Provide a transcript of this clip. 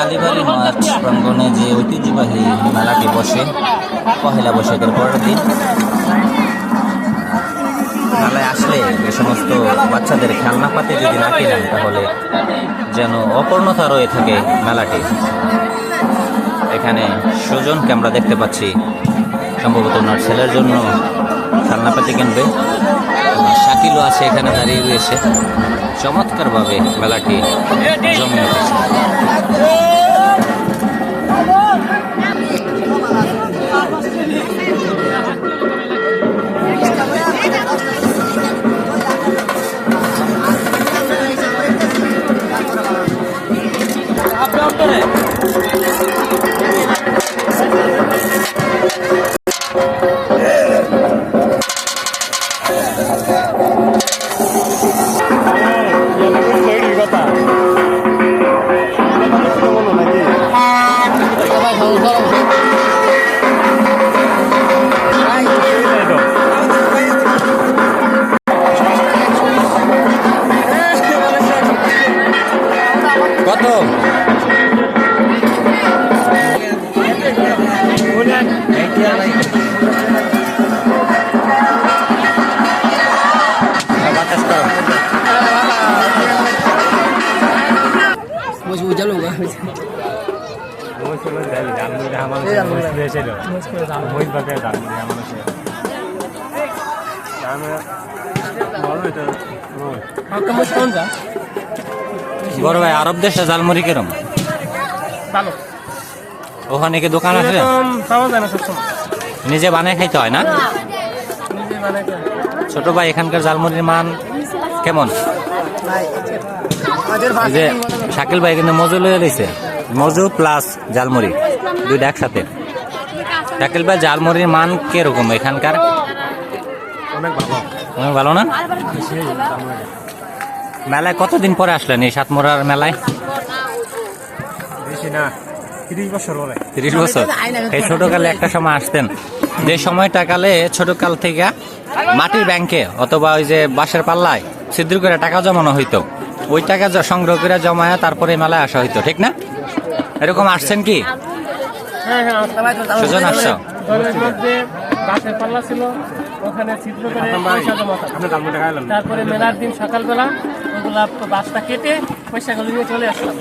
কালীবাড়ি মাঠ প্রাঙ্গণে যে ঐতিহ্যবাহী মেলাটি বসে পহেলা বৈশাখের পরের দিন, মেলায় আসলে যে সমস্ত বাচ্চাদের খেলনাপাতি যদি না কিনেন তাহলে যেন অপূর্ণতা রয়ে থাকে মেলাটি। এখানে সুজনকে আমরা দেখতে পাচ্ছি, সম্ভবত ওনার ছেলের জন্য খেলনাপাতি কিনবে। শাকিলও আছে এখানে দাঁড়িয়ে রয়েছে। চমৎকারভাবে মেলাটি জমে উঠেছে। কত বড় ভাই, আরব দেশে জালমুড়ি কেরম? ওখানে কি দোকান আছে? নিজে বানায় খাইতে হয় না? ছোট ভাই, এখানকার জালমুড়ির মান কেমন? যে শাকিল ভাই কিন্তু মজু লয়ে লইছে, মজু প্লাস জালমুড়ি দুইটা একসাথে। শাকিল ভাই, জালমুড়ির মান কিরকম এখানকার? অনেক ভালো না? মেলায় কতদিন পরে আসলেন এই সাতমোড়ার মেলায়? 30 বছর। এই ছোটকালে একটা সময় আসতেন, যে সময়টা কালে ছোটকাল থেকে মাটির ব্যাংকে অথবা ওই যে বাঁশের পাল্লায় ছিদ্র করে টাকা জমানো হইতো, ওই টাকা সংগ্রহ করে জমায় তারপরে মেলায় আসা হইতো, ঠিক না? এরকম আসছেন কি? সুজন আসছো? তারপরে মেলার দিন সকালবেলা ওগুলা বাসটা কেটে পয়সাগুলো নিয়ে চলে আসলাম।